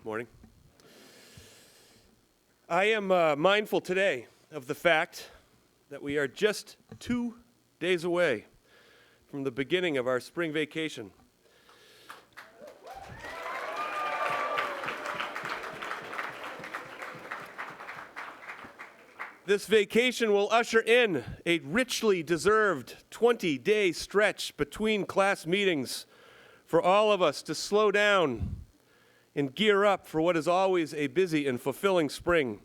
Morning. I am mindful today of the fact that we are just 2 days away from the beginning of our spring vacation. This vacation will usher in a richly deserved 20-day stretch between class meetings for all of us to slow down and gear up for what is always a busy and fulfilling spring.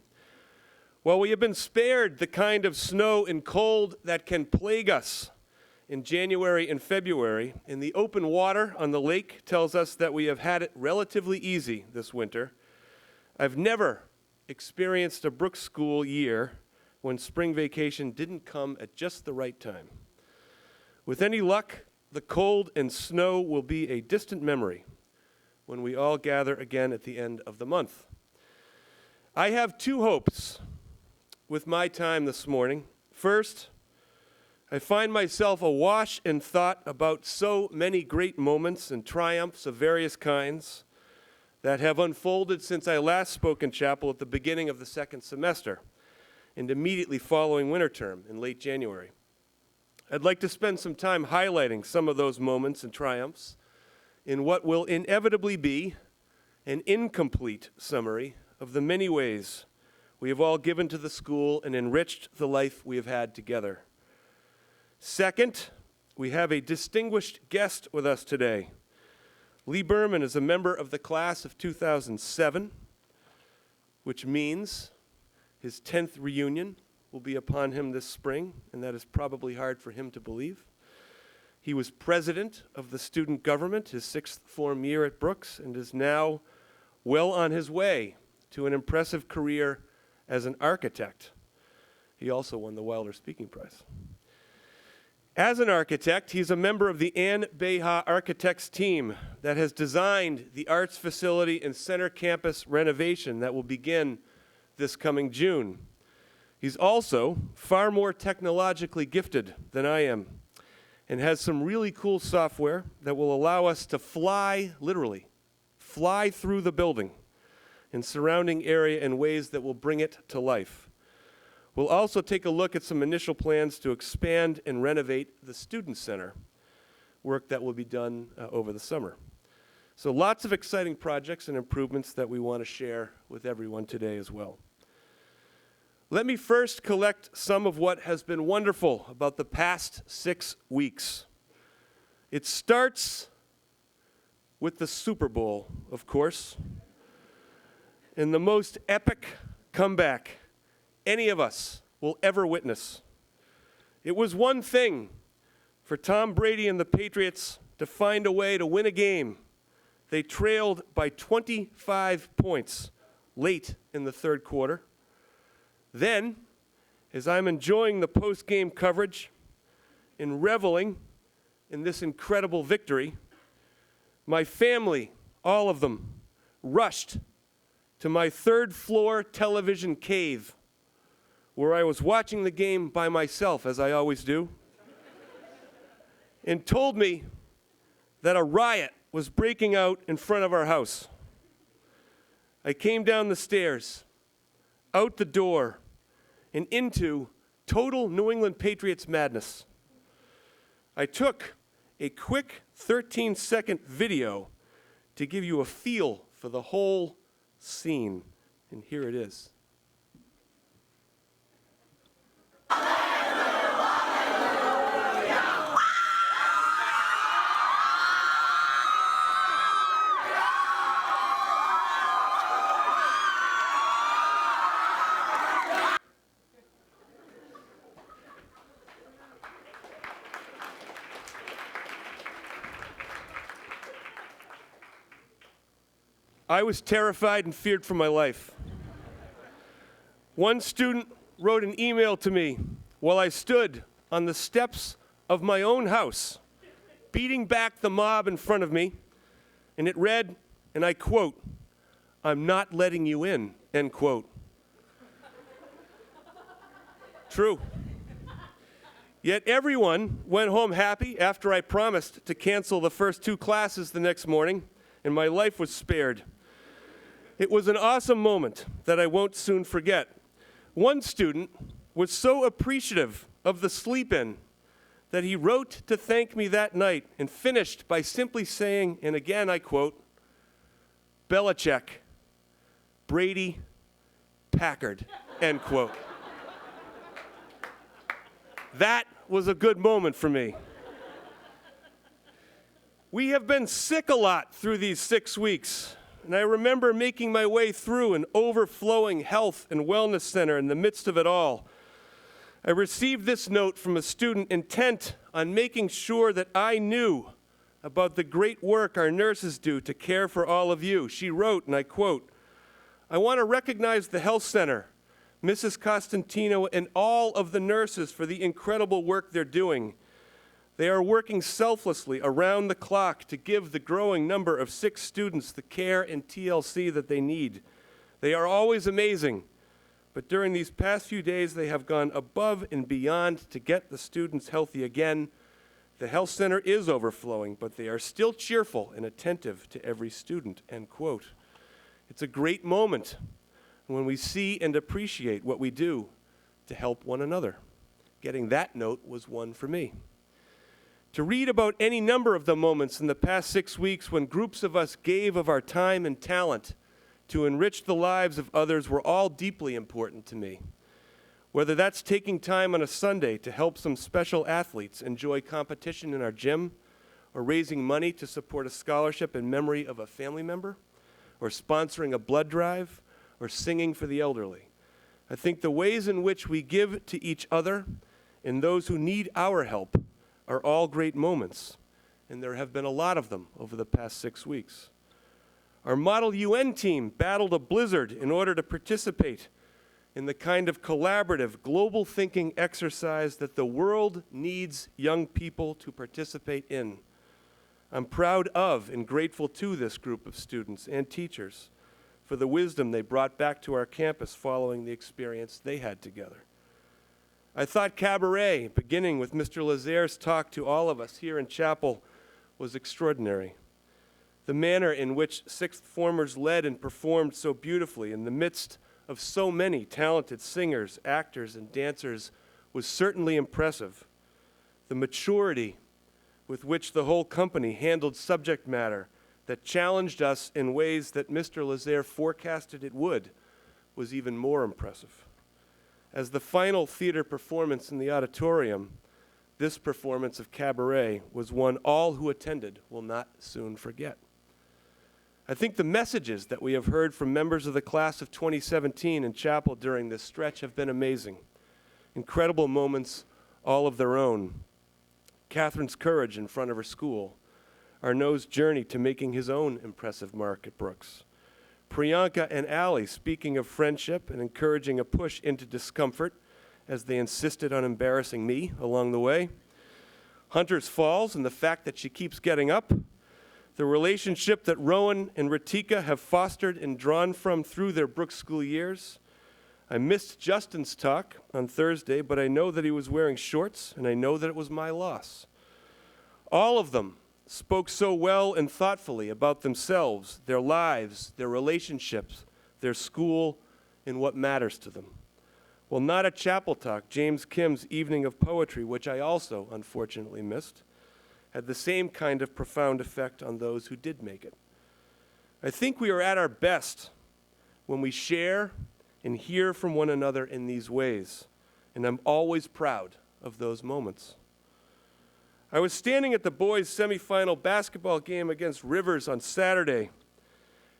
While we have been spared the kind of snow and cold that can plague us in January and February, and the open water on the lake tells us that we have had it relatively easy this winter, I've never experienced a Brooks School year when spring vacation didn't come at just the right time. With any luck, the cold and snow will be a distant memory when we all gather again at the end of the month. I have two hopes with my time this morning. First, I find myself awash in thought about so many great moments and triumphs of various kinds that have unfolded since I last spoke in chapel at the beginning of the second semester and immediately following winter term in late January. I'd like to spend some time highlighting some of those moments and triumphs in what will inevitably be an incomplete summary of the many ways we have all given to the school and enriched the life we have had together. Second, we have a distinguished guest with us today. Lee Berman is a member of the class of 2007, which means his 10th reunion will be upon him this spring, and that is probably hard for him to believe. He was president of the student government his sixth form year at Brooks and is now well on his way to an impressive career as an architect. He also won the Wilder Speaking Prize. As an architect, he's a member of the Ann Beha Architects team that has designed the arts facility and center campus renovation that will begin this coming June. He's also far more technologically gifted than I am and has some really cool software that will allow us to fly, literally, fly through the building and surrounding area in ways that will bring it to life. We'll also take a look at some initial plans to expand and renovate the Student Center, work that will be done over the summer. So lots of exciting projects and improvements that we want to share with everyone today as well. Let me first collect some of what has been wonderful about the past 6 weeks. It starts with the Super Bowl, of course, and the most epic comeback any of us will ever witness. It was one thing for Tom Brady and the Patriots to find a way to win a game. They trailed by 25 points late in the third quarter. Then, as I'm enjoying the post-game coverage and reveling in this incredible victory, my family, all of them, rushed to my third-floor television cave where I was watching the game by myself, as I always do, and told me that a riot was breaking out in front of our house. I came down the stairs, out the door, and into total New England Patriots madness. I took a quick 13-second video to give you a feel for the whole scene, and here it is. I was terrified and feared for my life. One student wrote an email to me while I stood on the steps of my own house, beating back the mob in front of me, and it read, and I quote, "I'm not letting you in," end quote. True. Yet everyone went home happy after I promised to cancel the first 2 classes the next morning, and my life was spared. It was an awesome moment that I won't soon forget. One student was so appreciative of the sleep-in that he wrote to thank me that night and finished by simply saying, and again I quote, "Belichick, Brady, Packard," end quote. That was a good moment for me. We have been sick a lot through these 6 weeks, and I remember making my way through an overflowing health and wellness center in the midst of it all. I received this note from a student intent on making sure that I knew about the great work our nurses do to care for all of you. She wrote, and I quote, "I want to recognize the health center, Mrs. Costantino, and all of the nurses for the incredible work they're doing. They are working selflessly around the clock to give the growing number of sick students the care and TLC that they need. They are always amazing, but during these past few days, they have gone above and beyond to get the students healthy again. The health center is overflowing, but they are still cheerful and attentive to every student," end quote. It's a great moment when we see and appreciate what we do to help one another. Getting that note was one for me. To read about any number of the moments in the past 6 weeks when groups of us gave of our time and talent to enrich the lives of others were all deeply important to me. Whether that's taking time on a Sunday to help some special athletes enjoy competition in our gym, or raising money to support a scholarship in memory of a family member, or sponsoring a blood drive, or singing for the elderly. I think the ways in which we give to each other and those who need our help are all great moments, and there have been a lot of them over the past 6 weeks. Our Model UN team battled a blizzard in order to participate in the kind of collaborative, global thinking exercise that the world needs young people to participate in. I'm proud of and grateful to this group of students and teachers for the wisdom they brought back to our campus following the experience they had together. I thought Cabaret, beginning with Mr. Lazaire's talk to all of us here in chapel, was extraordinary. The manner in which sixth formers led and performed so beautifully in the midst of so many talented singers, actors, and dancers was certainly impressive. The maturity with which the whole company handled subject matter that challenged us in ways that Mr. Lazaire forecasted it would was even more impressive. As the final theater performance in the auditorium, this performance of Cabaret was one all who attended will not soon forget. I think the messages that we have heard from members of the class of 2017 in chapel during this stretch have been amazing. Incredible moments, all of their own. Catherine's courage in front of her school. Arnaud's journey to making his own impressive mark at Brooks. Priyanka and Allie speaking of friendship and encouraging a push into discomfort as they insisted on embarrassing me along the way. Hunter's falls and the fact that she keeps getting up. The relationship that Rowan and Ritika have fostered and drawn from through their Brooks School years. I missed Justin's talk on Thursday, but I know that he was wearing shorts, and I know that it was my loss. All of them spoke so well and thoughtfully about themselves, their lives, their relationships, their school, and what matters to them. Well, not at Chapel Talk, James Kim's Evening of Poetry, which I also unfortunately missed, had the same kind of profound effect on those who did make it. I think we are at our best when we share and hear from one another in these ways, and I'm always proud of those moments. I was standing at the boys' semifinal basketball game against Rivers on Saturday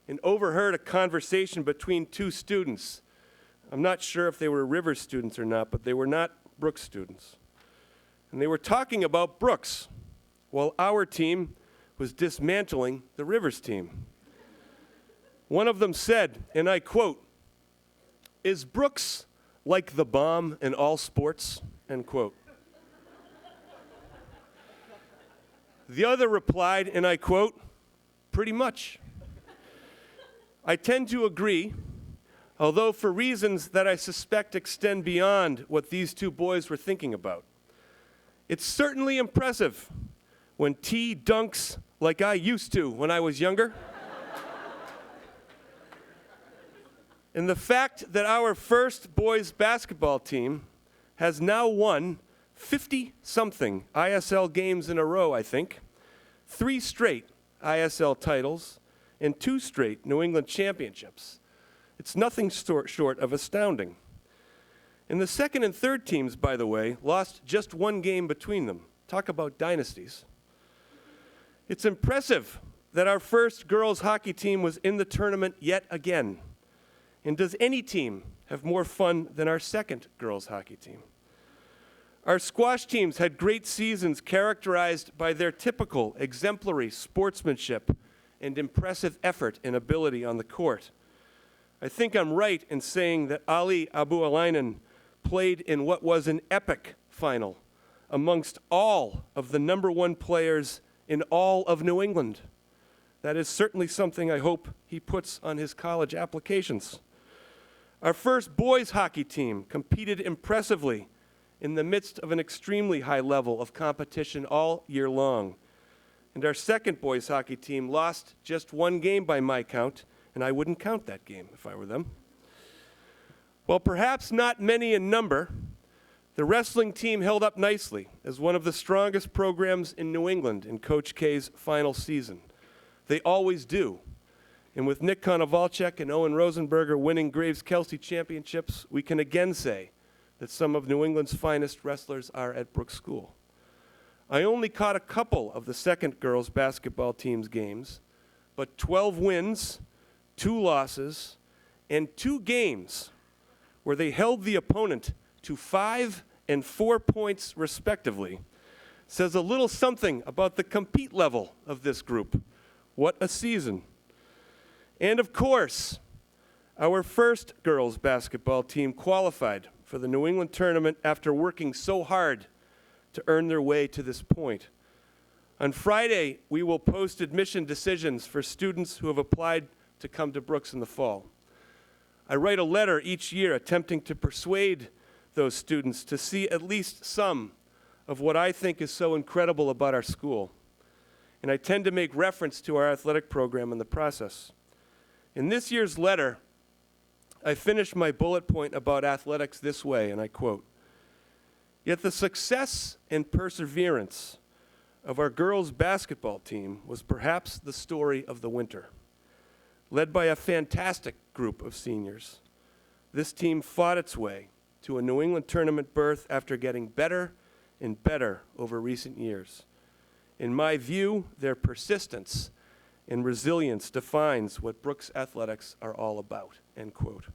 and overheard a conversation between two students. I'm not sure if they were Rivers students or not, but they were not Brooks students. And they were talking about Brooks while our team was dismantling the Rivers team. One of them said, and I quote, "Is Brooks like the bomb in all sports?" End quote. The other replied, and I quote, "Pretty much." I tend to agree, although for reasons that I suspect extend beyond what these two boys were thinking about. It's certainly impressive when T dunks like I used to when I was younger. And the fact that our first boys basketball team has now won 50-something ISL games in a row, I think, 3 straight ISL titles, and 2 straight New England championships. It's nothing short of astounding. And the second and third teams, by the way, lost just 1 game between them. Talk about dynasties. It's impressive that our first girls hockey team was in the tournament yet again. And does any team have more fun than our second girls hockey team? Our squash teams had great seasons characterized by their typical exemplary sportsmanship and impressive effort and ability on the court. I think I'm right in saying that Ali Abu-Alainen played in what was an epic final amongst all of the #1 players in all of New England. That is certainly something I hope he puts on his college applications. Our first boys hockey team competed impressively in the midst of an extremely high level of competition all year long. And our second boys hockey team lost just 1 game by my count, and I wouldn't count that game if I were them. While perhaps not many in number, the wrestling team held up nicely as one of the strongest programs in New England in Coach K's final season. They always do. And with Nick Konovalchuk and Owen Rosenberger winning Graves-Kelsey championships, we can again say that some of New England's finest wrestlers are at Brooks School. I only caught a couple of the second girls basketball team's games, but 12 wins, 2 losses, and 2 games where they held the opponent to 5 and 4 points respectively says a little something about the compete level of this group. What a season. And of course, our first girls basketball team qualified for the New England tournament after working so hard to earn their way to this point. On Friday, we will post admission decisions for students who have applied to come to Brooks in the fall. I write a letter each year attempting to persuade those students to see at least some of what I think is so incredible about our school. And I tend to make reference to our athletic program in the process. In this year's letter, I finished my bullet point about athletics this way, and I quote, "Yet the success and perseverance of our girls' basketball team was perhaps the story of the winter. Led by a fantastic group of seniors, this team fought its way to a New England tournament berth after getting better and better over recent years. In my view, their persistence and resilience defines what Brooks athletics are all about," end quote.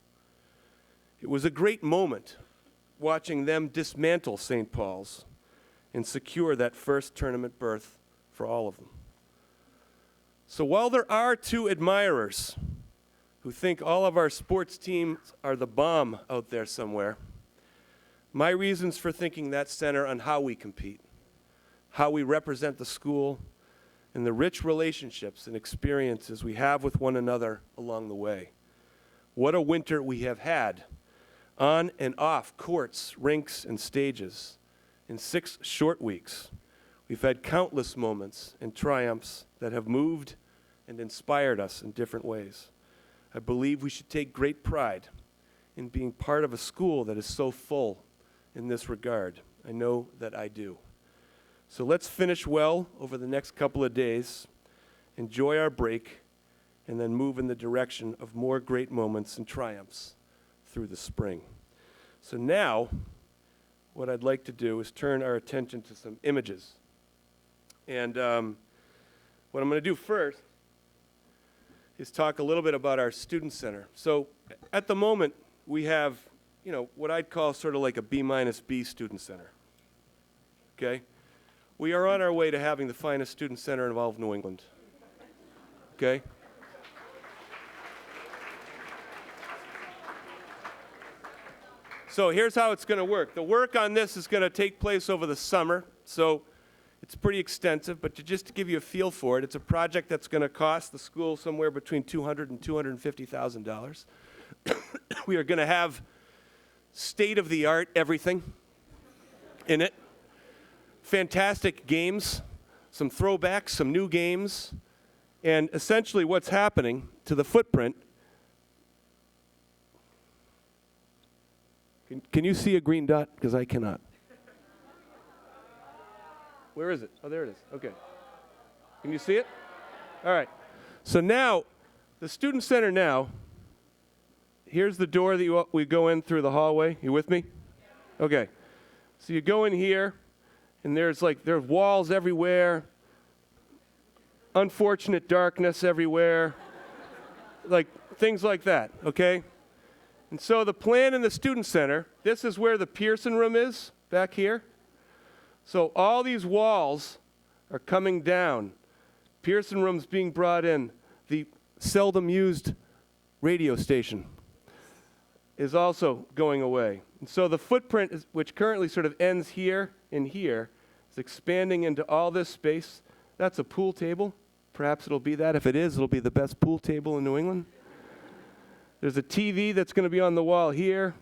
It was a great moment watching them dismantle St. Paul's and secure that first tournament berth for all of them. So while there are 2 admirers who think all of our sports teams are the bomb out there somewhere, my reasons for thinking that center on how we compete, how we represent the school, and the rich relationships and experiences we have with one another along the way. What a winter we have had, on and off courts, rinks, and stages. In 6 short weeks, we've had countless moments and triumphs that have moved and inspired us in different ways. I believe we should take great pride in being part of a school that is so full in this regard. I know that I do. So let's finish well over the next couple of days, enjoy our break, and then move in the direction of more great moments and triumphs through the spring. So now, what I'd like to do is turn our attention to some images. And what I'm going to do first is talk a little bit about our student center. So at the moment, we have, what I'd call sort of like a B-B student center. Okay? We are on our way to having the finest student center in all of New England. Okay? So here's how it's going to work. The work on this is going to take place over the summer, so it's pretty extensive, but just to give you a feel for it, it's a project that's going to cost the school somewhere between $200,000 and $250,000. We are going to have state-of-the-art everything in it. Fantastic games, some throwbacks, some new games, and essentially what's happening to the footprint Can you see a green dot? Because I cannot. Where is it? Oh, there it is. Okay. Can you see it? All right. So now, the Student Center now, here's the door that we go in through the hallway. You with me? Okay. So you go in here, and there's walls everywhere, unfortunate darkness everywhere, like things like that, okay? And so the plan in the Student Center, this is where the Pearson room is, back here. So all these walls are coming down. Pearson room's being brought in. The seldom used radio station is also going away. And so the footprint, which currently sort of ends here and here, is expanding into all this space. That's a pool table. Perhaps it'll be that. If it is, it'll be the best pool table in New England. There's a TV that's going to be on the wall here.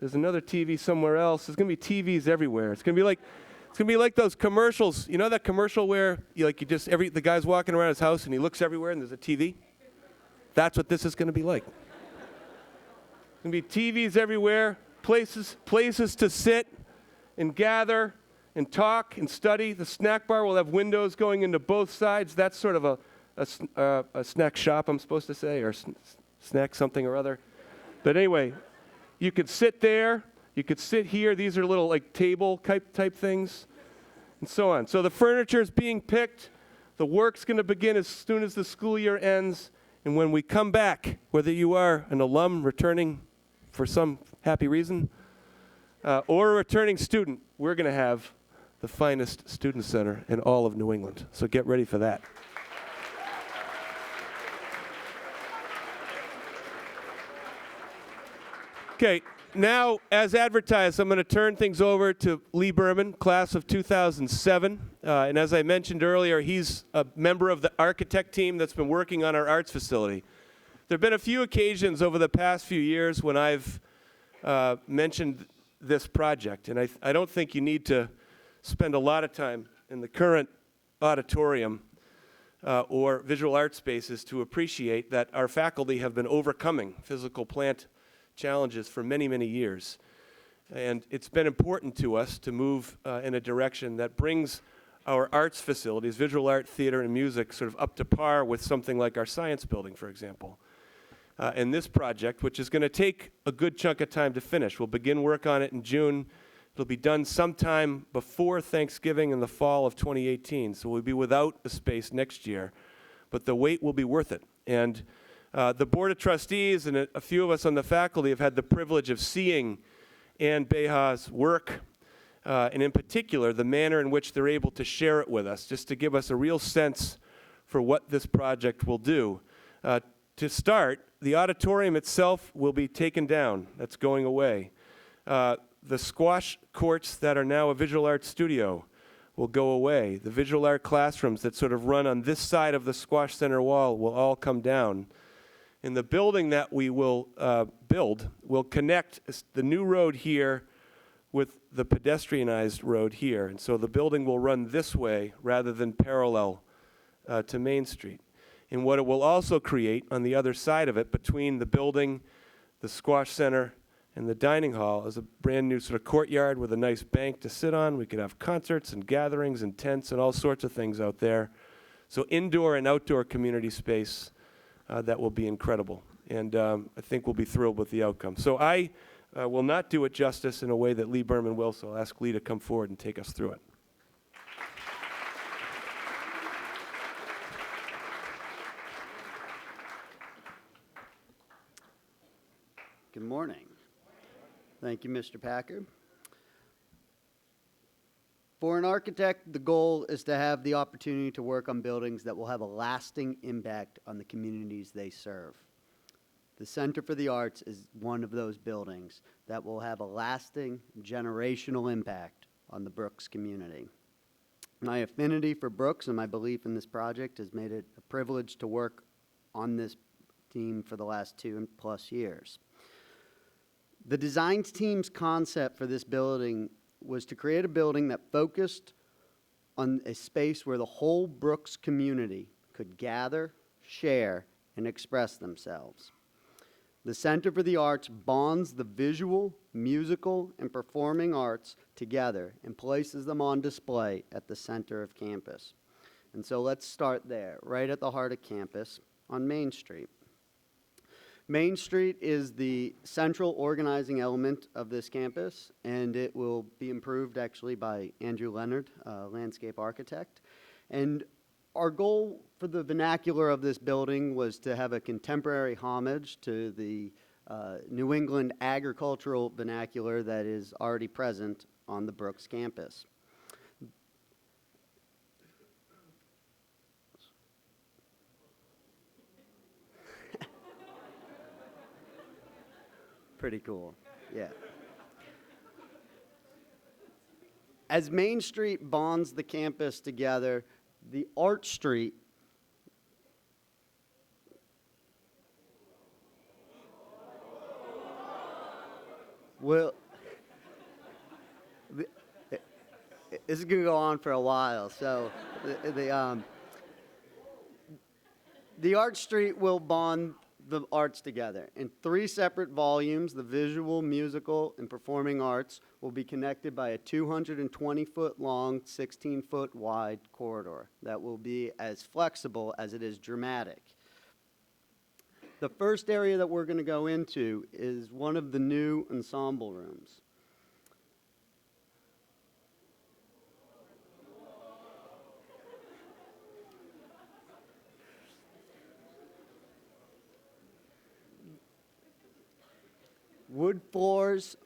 There's another TV somewhere else. There's going to be TVs everywhere. It's going to be like those commercials. You know that commercial where the guy's walking around his house and he looks everywhere and there's a TV? That's what this is going to be like. There's going to be TVs everywhere, places to sit and gather and talk and study. The snack bar will have windows going into both sides. That's sort of a snack shop, I'm supposed to say, or snack something or other. But anyway, you could sit there. You could sit here. These are little table type things and so on. So the furniture is being picked. The work's going to begin as soon as the school year ends. And when we come back, whether you are an alum returning for some happy reason or a returning student, we're going to have the finest student center in all of New England. So get ready for that. Okay, now, as advertised, I'm going to turn things over to Lee Berman, class of 2007. And as I mentioned earlier, he's a member of the architect team that's been working on our arts facility. There have been a few occasions over the past few years when I've mentioned this project. And I don't think you need to spend a lot of time in the current auditorium or visual art spaces to appreciate that our faculty have been overcoming physical plant challenges for many, many years. And it's been important to us to move in a direction that brings our arts facilities, visual art, theater, and music, sort of up to par with something like our science building, for example. And this project, which is going to take a good chunk of time to finish, we'll begin work on it in June. It'll be done sometime before Thanksgiving in the fall of 2018, so we'll be without a space next year. But the wait will be worth it. And the Board of Trustees and a few of us on the faculty have had the privilege of seeing Ann Beha's work, and in particular, the manner in which they're able to share it with us, just to give us a real sense for what this project will do. To start, the auditorium itself will be taken down. That's going away. The squash courts that are now a visual art studio will go away. The visual art classrooms that sort of run on this side of the squash center wall will all come down. And the building that we will build will connect the new road here with the pedestrianized road here. And so the building will run this way rather than parallel to Main Street. And what it will also create on the other side of it, between the building, the squash center, and the dining hall, is a brand new sort of courtyard with a nice bank to sit on. We could have concerts and gatherings and tents and all sorts of things out there. So indoor and outdoor community space that will be incredible. And I think we'll be thrilled with the outcome. So I will not do it justice in a way that Lee Berman will, so I'll ask Lee to come forward and take us through it. Good morning. Thank you, Mr. Packard. For an architect, the goal is to have the opportunity to work on buildings that will have a lasting impact on the communities they serve. The Center for the Arts is one of those buildings that will have a lasting, generational impact on the Brooks community. My affinity for Brooks and my belief in this project has made it a privilege to work on this team for the last 2+ years. The design team's concept for this building was to create a building that focused on a space where the whole Brooks community could gather, share, and express themselves. The Center for the Arts bonds the visual, musical, and performing arts together and places them on display at the center of campus. And so let's start there, right at the heart of campus on Main Street. Main Street is the central organizing element of this campus, and it will be improved actually by Andrew Leonard, landscape architect. And our goal for the vernacular of this building was to have a contemporary homage to the New England agricultural vernacular that is already present on the Brooks campus. Pretty cool, yeah. As Main Street bonds the campus together, the Art Street will, this is going to go on for a while, so the Art Street will bond the arts together. In 3 separate volumes, the visual, musical, and performing arts will be connected by a 220-foot long, 16-foot wide corridor that will be as flexible as it is dramatic. The first area that we're going to go into is one of the new ensemble rooms. Wood floors,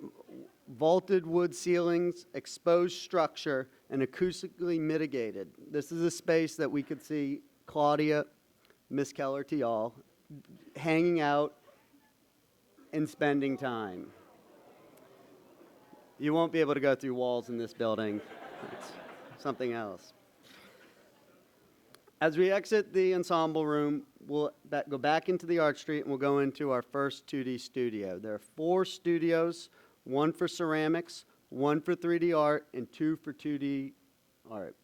vaulted wood ceilings, exposed structure, and acoustically mitigated. This is a space that we could see Claudia, Miss Keller Tial, hanging out and spending time. You won't be able to go through walls in this building. It's something else. As we exit the ensemble room, we'll go back into the Art Street and we'll go into our first 2D studio. There are 4 studios, 1 for ceramics, 1 for 3D art, and 2 for 2D art.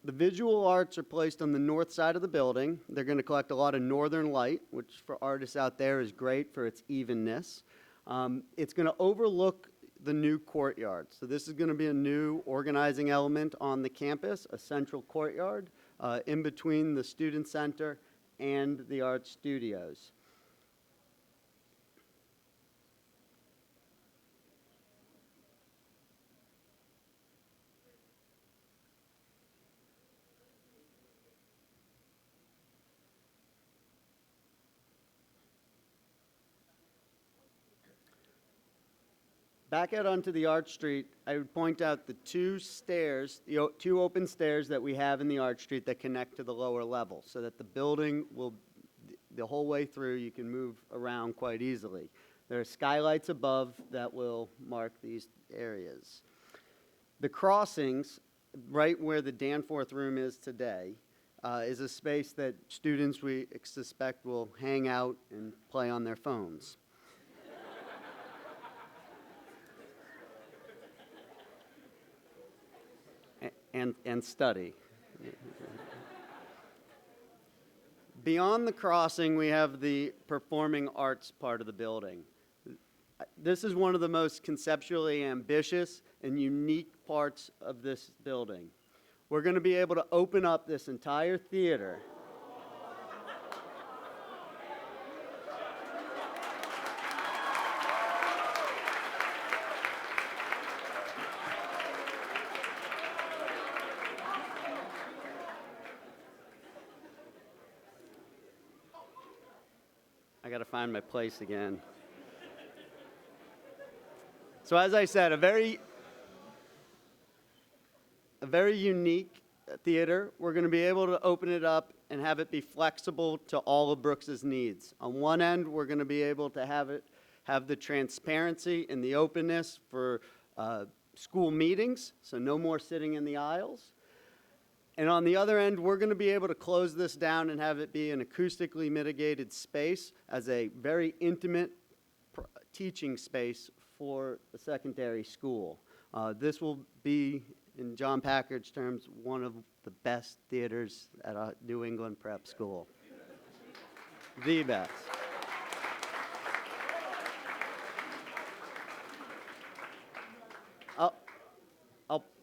The visual arts are placed on the north side of the building. They're going to collect a lot of northern light, which for artists out there is great for its evenness. It's going to overlook the new courtyard. So this is going to be a new organizing element on the campus, a central courtyard in between the student center and the art studios. Back out onto the Art Street, I would point out the 2 stairs, the 2 open stairs that we have in the Art Street that connect to the lower level, so that the building will, the whole way through, you can move around quite easily. There are skylights above that will mark these areas. The crossings, right where the Danforth room is today, is a space that students we suspect will hang out and play on their phones. And study. Beyond the crossing, we have the performing arts part of the building. This is one of the most conceptually ambitious and unique parts of this building. We're going to be able to open up this entire theater . I got to find my place again. So as I said, a very unique theater. We're going to be able to open it up and have it be flexible to all of Brooks's needs. On one end, we're going to be able to have the transparency and the openness for school meetings, so no more sitting in the aisles. And on the other end, we're going to be able to close this down and have it be an acoustically mitigated space as a very intimate teaching space for a secondary school. This will be, in John Packard's terms, one of the best theaters at a New England prep school. The best.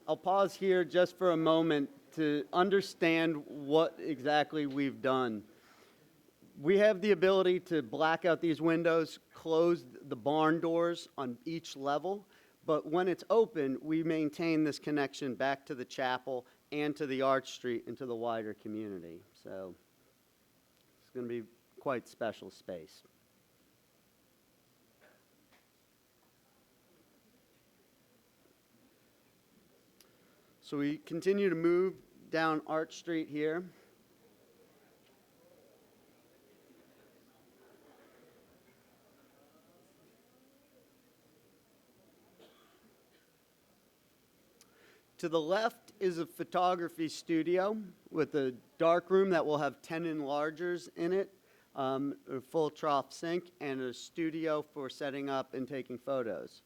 I'll pause here just for a moment to understand what exactly we've done. We have the ability to black out these windows, close the barn doors on each level, but when it's open, we maintain this connection back to the chapel and to the Arch Street and to the wider community. So it's going to be quite special space. So we continue to move down Arch Street here. To the left is a photography studio with a dark room that will have 10 enlargers in it, a full trough sink, and a studio for setting up and taking photos.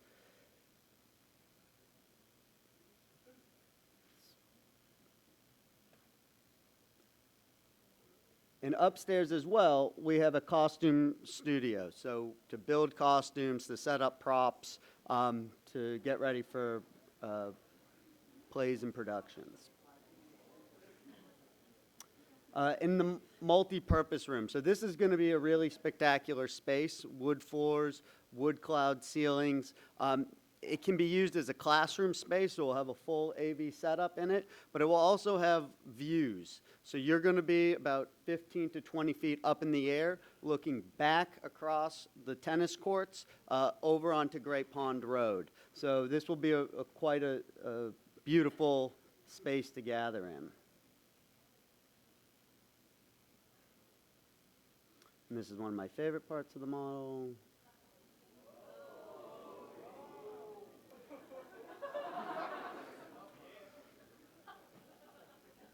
And upstairs as well, we have a costume studio. So to build costumes, to set up props, to get ready for plays and productions. In the multi-purpose room. So this is going to be a really spectacular space. Wood floors, wood cloud ceilings. It can be used as a classroom space, so we'll have a full AV setup in it, but it will also have views. So you're going to be about 15 to 20 feet up in the air, looking back across the tennis courts over onto Great Pond Road. So this will be quite a beautiful space to gather in. And this is one of my favorite parts of the model.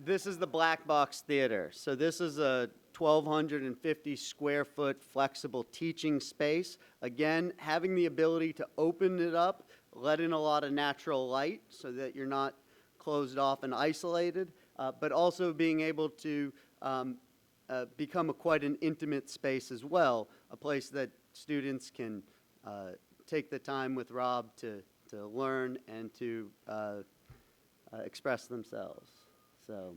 This is the Black Box Theater. So this is a 1,250 square foot flexible teaching space. Again, having the ability to open it up, let in a lot of natural light so that you're not closed off and isolated, but also being able to become quite an intimate space as well, a place that students can take the time with Rob to learn and to express themselves. So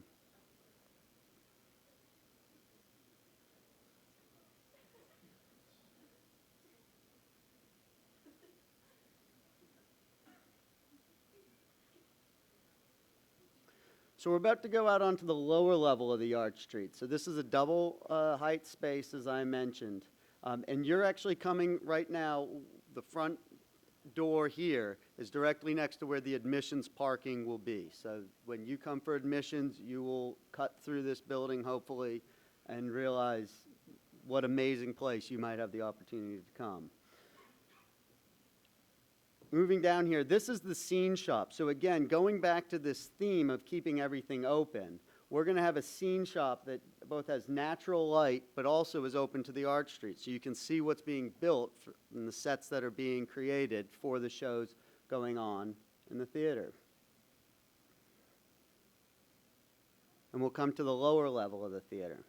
we're about to go out onto the lower level of the Arch Street. So this is a double height space, as I mentioned. And you're actually coming right now, the front door here is directly next to where the admissions parking will be. So when you come for admissions, you will cut through this building, hopefully, and realize what amazing place you might have the opportunity to come. Moving down here, this is the scene shop. So again, going back to this theme of keeping everything open, we're going to have a scene shop that both has natural light, but also is open to the Arch Street. So you can see what's being built in the sets that are being created for the shows going on in the theater. And we'll come to the lower level of the theater.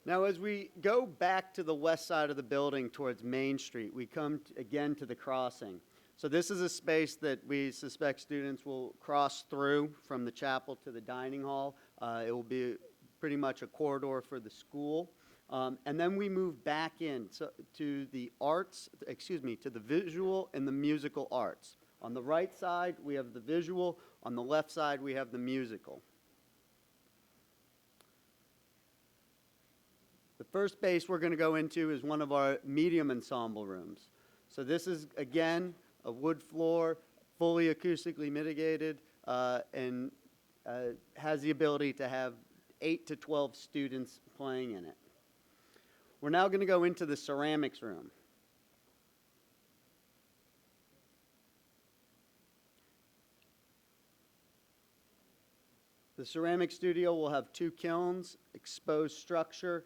Now, as we go back to the west side of the building towards Main Street, we come again to the crossing. So this is a space that we suspect students will cross through from the chapel to the dining hall. It will be pretty much a corridor for the school. And then we move back in to the arts, to the visual and the musical arts. On the right side, we have the visual. On the left side, we have the musical. The first space we're going to go into is one of our medium ensemble rooms. So this is, again, a wood floor, fully acoustically mitigated, and has the ability to have 8 to 12 students playing in it. We're now going to go into the ceramics room. The ceramic studio will have 2 kilns, exposed structure.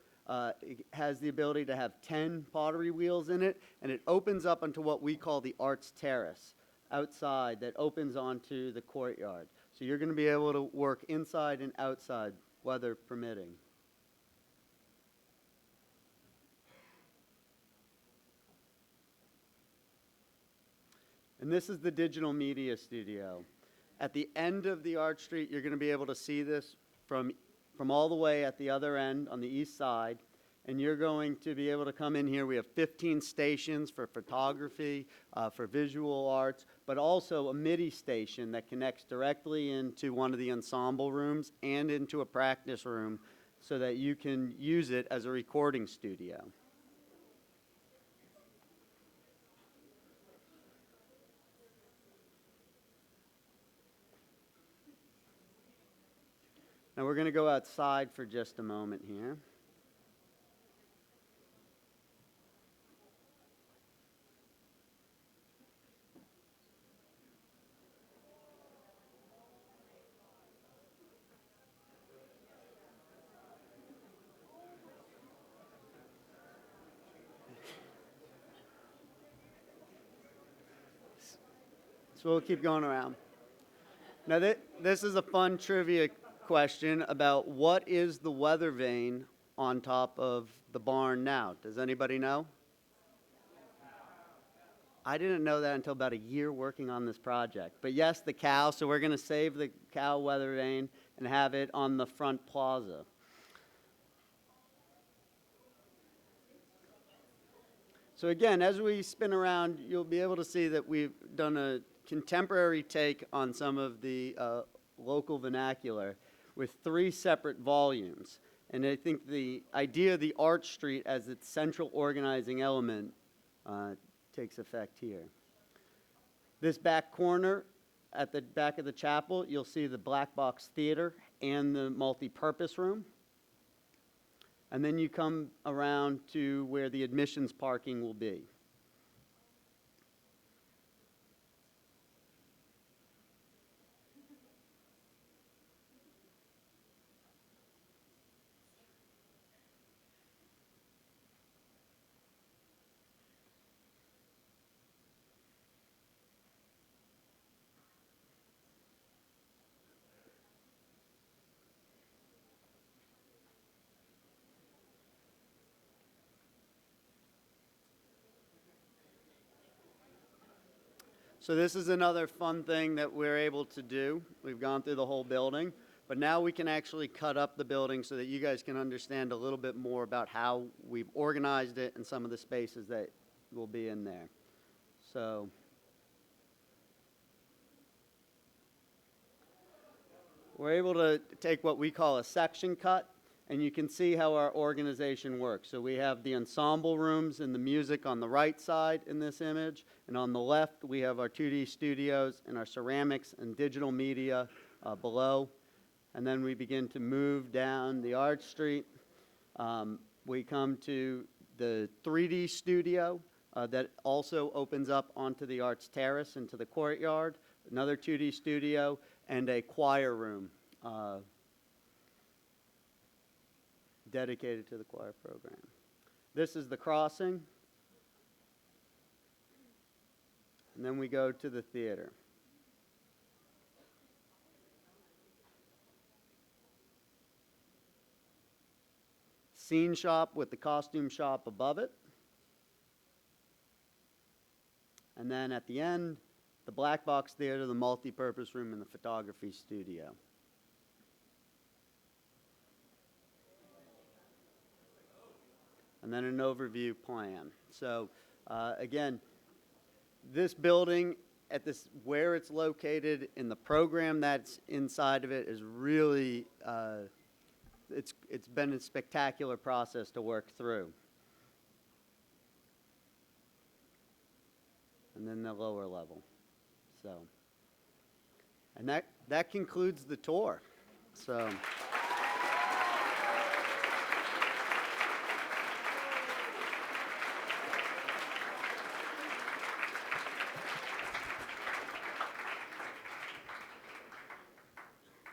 It has the ability to have 10 pottery wheels in it, and it opens up onto what we call the arts terrace outside that opens onto the courtyard. So you're going to be able to work inside and outside, weather permitting. And this is the digital media studio. At the end of the Art Street, you're going to be able to see this from all the way at the other end on the east side. And you're going to be able to come in here. We have 15 stations for photography, for visual arts, but also a MIDI station that connects directly into one of the ensemble rooms and into a practice room so that you can use it as a recording studio. Now we're going to go outside for just a moment here. So we'll keep going around. Now this is a fun trivia question about what is the weather vane on top of the barn now. Does anybody know? I didn't know that until about a year working on this project. But yes, the cow, so we're going to save the cow weather vane and have it on the front plaza. So again, as we spin around, you'll be able to see that we've done a contemporary take on some of the local vernacular with 3 separate volumes. And I think the idea of the Art Street as its central organizing element takes effect here. This back corner at the back of the chapel, you'll see the Black Box Theater and the multi-purpose room. And then you come around to where the admissions parking will be. So this is another fun thing that we're able to do. We've gone through the whole building, but now we can actually cut up the building so that you guys can understand a little bit more about how we've organized it and some of the spaces that will be in there. So we're able to take what we call a section cut, and you can see how our organization works. So we have the ensemble rooms and the music on the right side in this image, and on the left we have our 2D studios and our ceramics and digital media below. And then we begin to move down the Art Street. We come to the 3D studio that also opens up onto the Arts Terrace into the courtyard, another 2D studio, and a choir room dedicated to the choir program. This is the crossing. And then we go to the theater. Scene shop with the costume shop above it. And then at the end, the Black Box Theater, the multi-purpose room, and the photography studio. And then an overview plan. So again, this building where it's located in the program that's inside of it is really, it's been a spectacular process to work through. And then the lower level. So, and that concludes the tour. So.